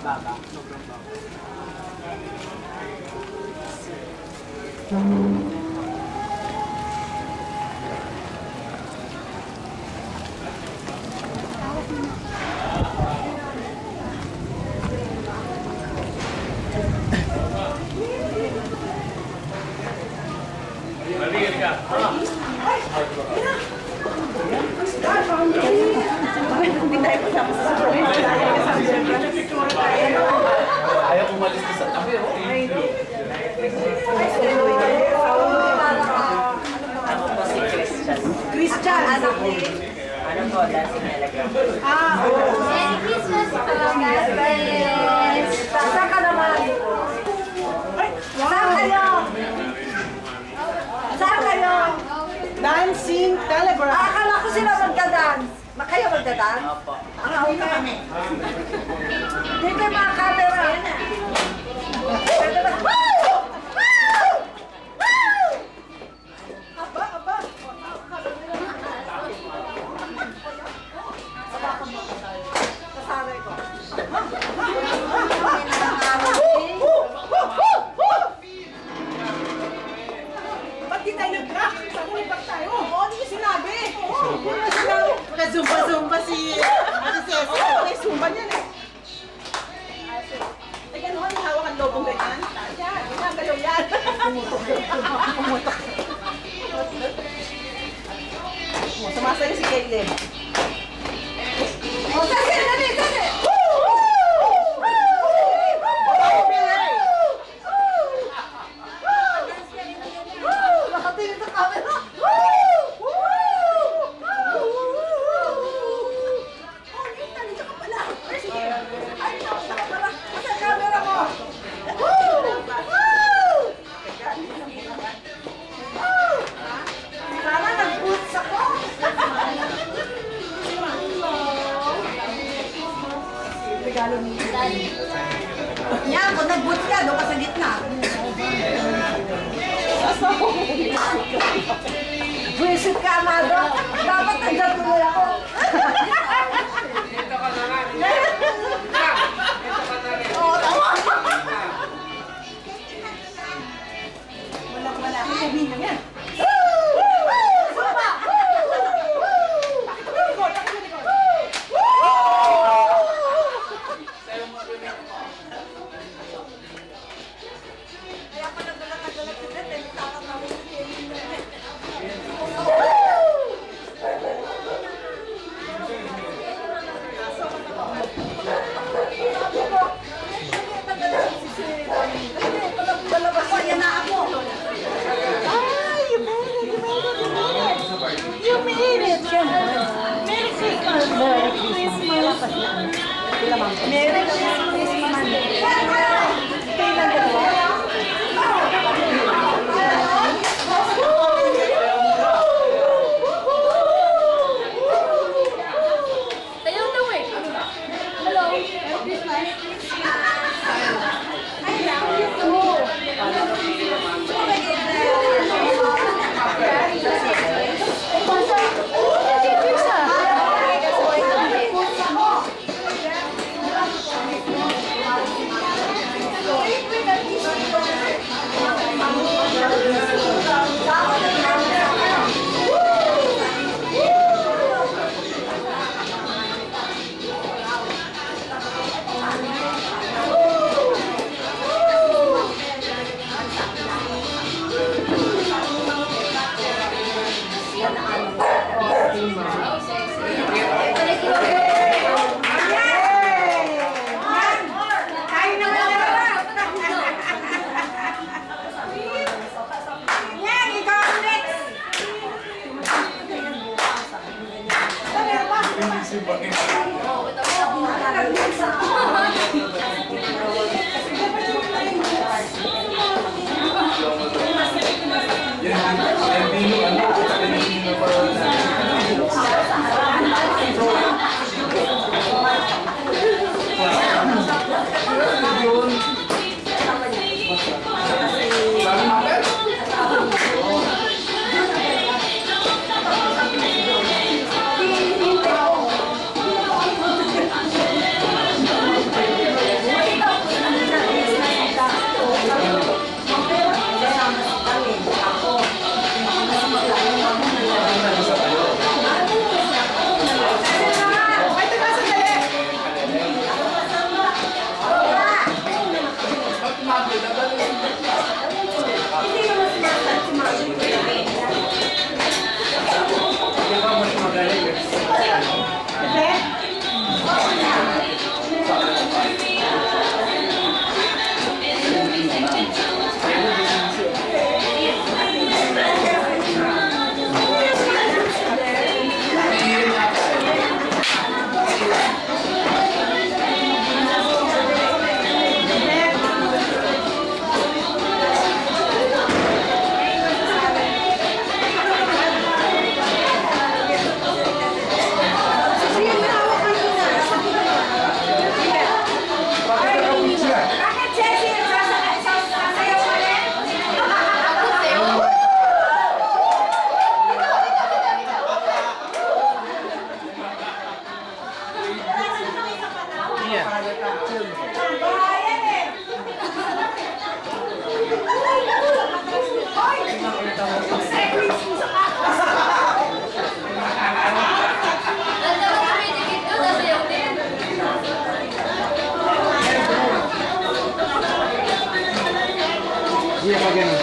baba. Sobrang baba. Ayaw umalis na sa tabi. Ako po si Christian. Christian, anak ni... Ano po, dancing talaga. Merry Christmas po, God bless! Saan ka naman? Saan kayo? Saan kayo? Dancing Telegram. Akala ko sila magda-dance. Kayo magda-dance? Opo. Dito kami. Dito yung mga camera. Pwede ba? Aba, aba. Kasaray ko. Ba't di tayo nag-rock? Saan mo nag-rock tayo? Oo, hindi ko sinabi. Nag-zumba-zumba si Ate Ceci. May zumba niyan eh. Ay, gano'n, hawak ang lobong ganyan. Yan, ginagalaw yan. Pumutok. Sumasayo si Kaylin. O, Ceci, dali, Ceci! Nakatingin sa camera. Sana nag-boots ako. Regalo ni yan, kung nag-boots ka, doon ka sa gitna. Visit ka, Amado. Dapat nandiyan tuloy ako. Dito ka na lang. Dito ka na rin. Oo, tama. Wala. Sabihin lang yan. Sumba! Kaya pala dala-dala si Beth, eh, nagtatanawin si Kevin. You made it! Merry Christmas! Merry Christmas! Merry Christmas! Kailan ka Niya. Iya, pa ganun.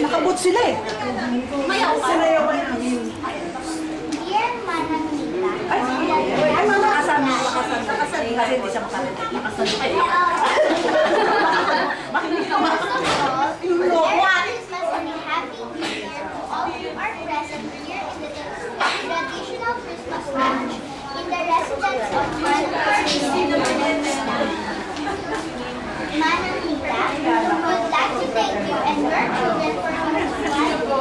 Nakabot sila eh. Sila yung Dear Manang Nita, ay mama kasama. Nakasali kasi hindi siya makasali. Makinig ka first of all, Merry Christmas and a Happy New Year to all who are present here in the traditional Christmas lunch in the residence of Manang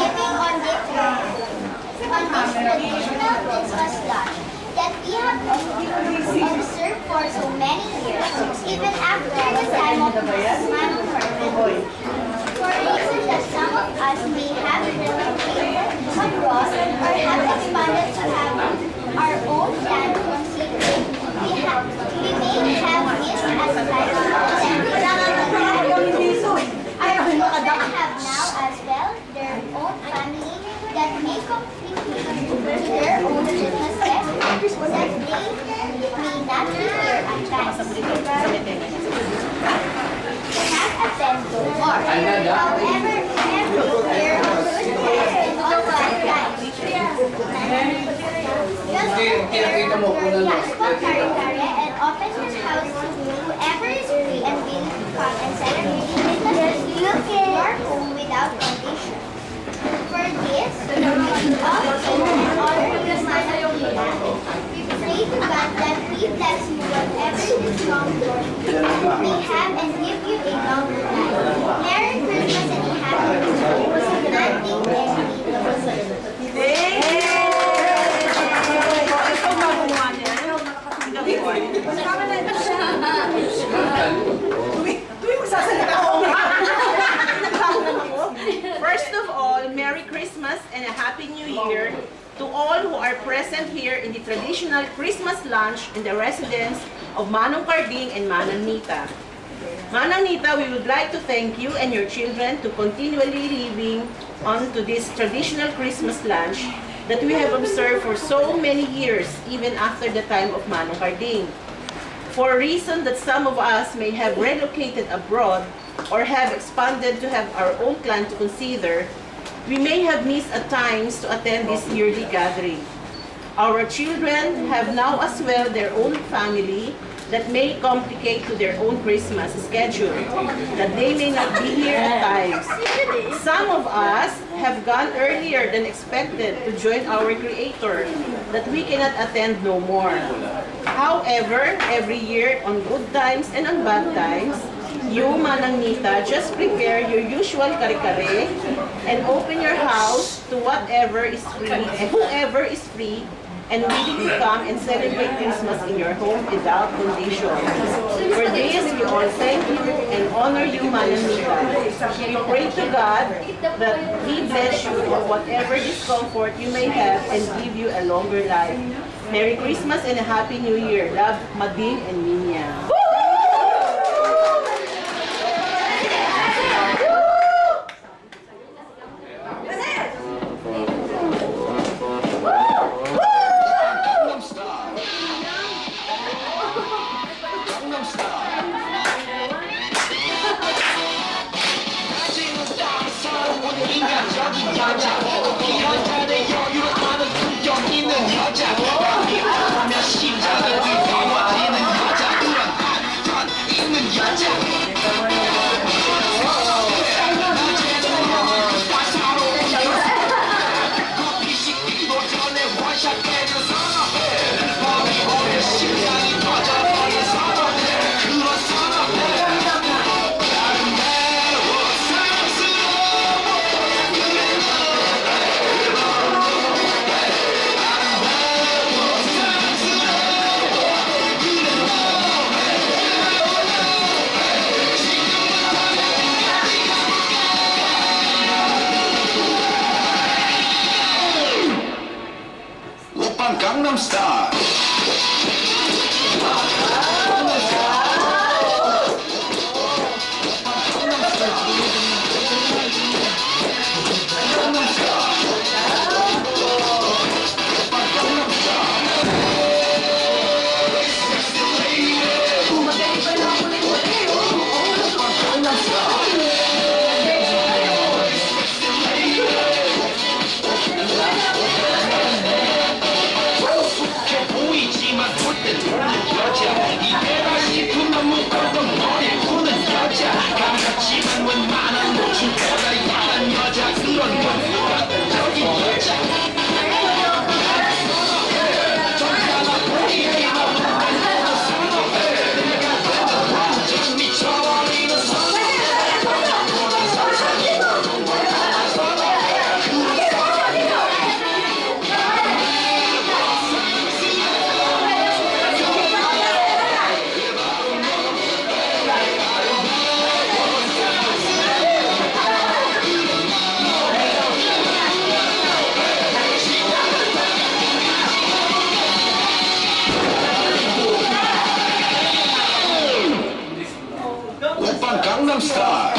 Nita, would like to thank you and your children for continuously living on this traditional Christmas lunch that we have observed for so many years, even after the time of Manang Carmen. For reasons that some of us may have relocated abroad or have expanded to have our own land to conceive, we may have missed as our children have now as well their own family that may completely to their own Christmas guests that they may not be here at times. Can't attend no more. However, every year in all times. Just prepare your Yaspa Kare-Kare and open his house to whoever is free and willing to come and celebrate Christmas in your home without condition. For this, we honor the Manang Nita. We pray to God that He bless you whatever this long journey may have and give you a longer life. Merry Christmas and a Happy New Year. Nothing First of all, Merry Christmas and a Happy New Year to all who are present here in the traditional Christmas lunch in the residence of Manong Carding and Manang Nita. Manang Nita, we would like to thank you and your children to continually living on to this traditional Christmas lunch that we have observed for so many years, even after the time of Manong Carding. For a reason that some of us may have relocated abroad or have expanded to have our own clan to consider, we may have missed at times to attend this yearly gathering. Our children have now as well their own family that may complicate to their own Christmas schedule, that they may not be here at times. Some of us have gone earlier than expected to join our Creator, that we cannot attend no more. However, every year, on good times and on bad times, you, Manang Nita, just prepare your usual kare-kare and open your house to whatever is free and whoever is free and willing to come and celebrate Christmas in your home without condition. For this, we all thank you and honor you, Manang Nita. We pray to God that He bless you for whatever discomfort you may have and give you a longer life. Merry Christmas and a Happy New Year. Love, Mading and Minya. 여자 피한 잔의 여유를 아는 품격 있는 여자 마음이 아프면 심장이 뛰어지는 여자 그런 한편 있는 여자 커피 식기도 전에 원샷 때려 선어해 마음이 오면 심장이 터져버린 선어해 그런 선어해 오빤 강남스타일 보이지만 볼때 노는 여자 이때가 싶으면 묶었던 머리 푸는 여자 감각지만 웬만한 노출보다 야한 여자 그런 원효과적인 여자 정가나 보이기만 못한 선호해 완전 미쳐버리는 선호해 오빤 강남스타일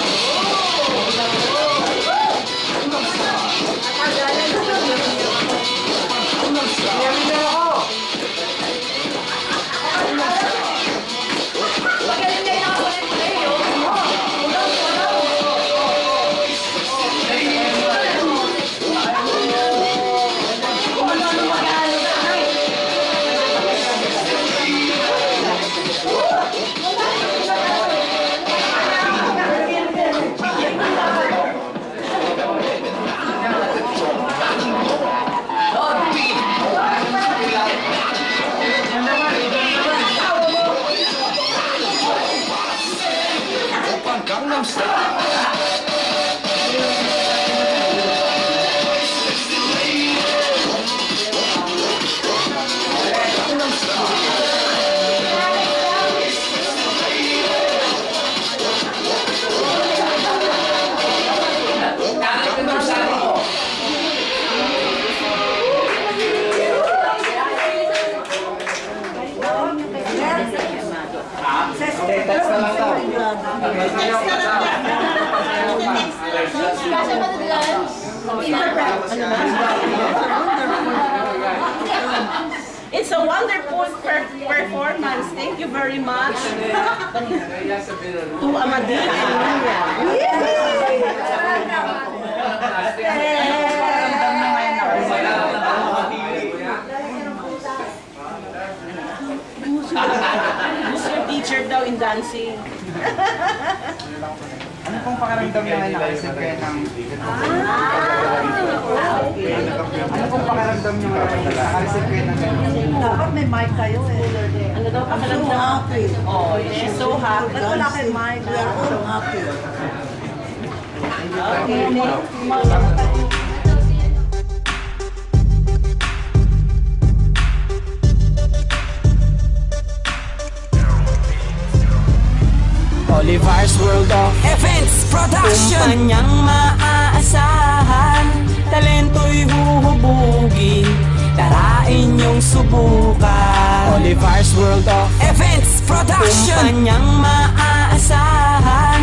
오빤 강남스타일 It's a wonderful performance. Thank you very much to Amadine and Nina. Who's your teacher daw in dancing? Ano pong pakiramdam niya ngayon nakareceive kayo ng... Ano pong pakiramdam niya ngayon nakareceive kayo ng... Dapat may mic kayo eh. Ano daw pakiramdam? Oh, she's so happy. Ba't wala kayo mic? We are all happy. Olivar's World of Events Production. Kumpanyang maaasahan, talento'y huhubugin, tarain niyong subukan. Olivar's World of Events Production. Kumpanyang maaasahan,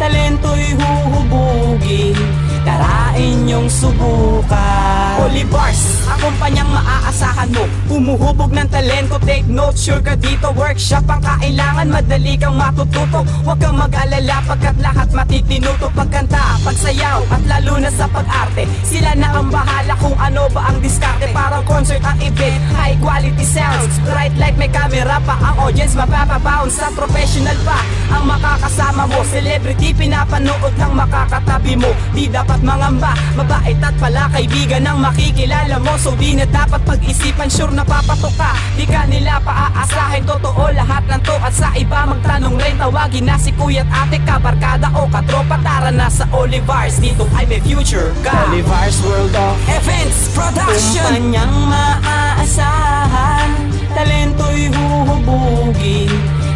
talento'y huhubugin, tarain niyong subukan. Olivars, ang kumpanyang maaasahan mo, humuhubog ng talento. Take note, sure ka dito, workshop ang kailangan, madali kang matututo. Huwag kang mag-alala, sapagkat lahat matitinuto pagkanta, pagsayaw at lalo na sa pag-arte. Sila na ang bahala kung ano ba ang diskarte. Parang concert ang event, high quality sounds, bright light, may camera pa. Ang audience mapapabounce, sa professional pa ang makakasama mo. Celebrity pinapanood lang makakatabi mo. Di dapat mangamba, mabait at pala kaibigan ang makikilala mo. So di na dapat pag-isipan, sure na papatok ka. Di ka nila paaasahin, totoo lahat ng to. At sa iba magtanong rin, tawagin na si kuya at ate, kabarkada o katropa. Tara na sa Olivars, dito ay may future ka. Olivars World of Events Production, kumpanyang maaasahan, talento'y huhubugin,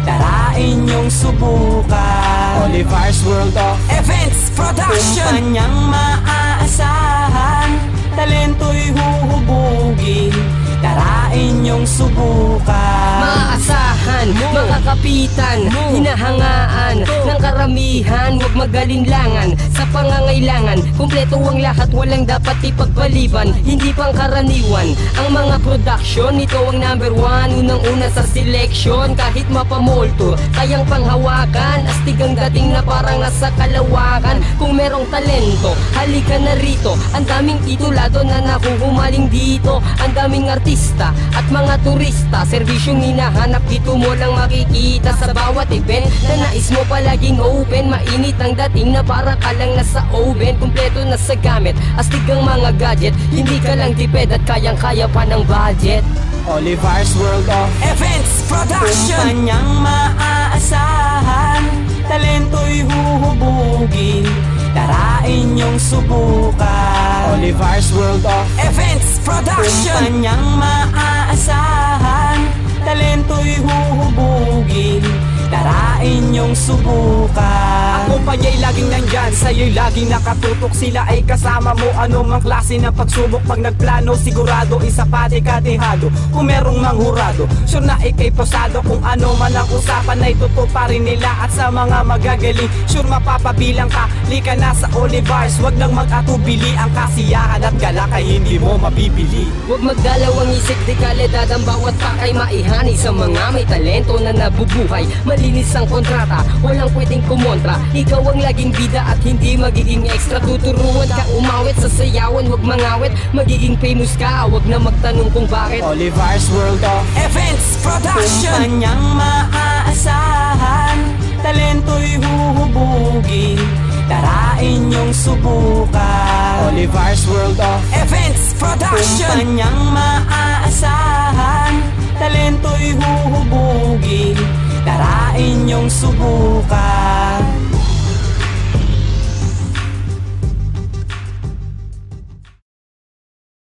tara inyong subukan. Olivars World of Events Production, kumpanyang maaasahan, talento'y huhubugin, tara inyong subukan. Maasahan, makakapitan, hinahangaan ng karamihan, huwag magalinlangan sa pangangailangan. Kumpleto ang lahat, walang dapat ipagpaliban, hindi pang karaniwan ang mga production. Ito ang number one, unang-una sa selection. Kahit mapamolto, kayang panghawakan, astig ang dating na parang nasa kalawakan. Kung merong talento, halika na rito. Ang daming titulado na nakuhumaling dito, ang daming artista at mga turista. Serbisyong hinahanap dito mo lang makikita sa bawat event na nais mo palaging open. Mainit ang dating na para ka lang nasa oven. Kumpleto na sa gamit, astig ang mga gadget, hindi ka lang tipid at kayang-kaya pa ng budget. Olivars World of Events Production, kumpanyang maaasahan, talento'y huhubugin, tara inyong subukan. Olivars World of Events Production, kumpanyang maaasahan, talento'y huhubugin, tara inyong subukan. ang kumpanya'y laging nandyan, sa'yo'y laging nakatutok. Sila ay kasama mo, anumang klase ng pagsubok. Pag nagplano, sigurado isa pati kadehado. Kung merong manghurado, sure na ikay posado. Kung ano man ang usapan ay totoo pa rin nila. At sa mga magagaling, sure mapapabilang ka. Lika na sa Olivars, wag nang mag-atubili. Ang kasiyahan at galak ay hindi mo mabibili. Huwag magdalawang isip, di kalidad ang bawat pakay. Maihani sa mga may talento na nabubuhay. Malinis ang kontrata, walang pwedeng kumontra. Ikaw ang laging bida at hindi magiging extra. Tuturuan ka umawit sa sayawan, huwag mangawit. Magiging famous ka, huwag na magtanong kung bakit. Olivars World of Events Production, kumpanyang maaasahan, talento'y huhubugin, tara inyong subukan. Olivars World of Events Production, kumpanyang maaasahan, talento'y huhubugin, tara inyong subukan.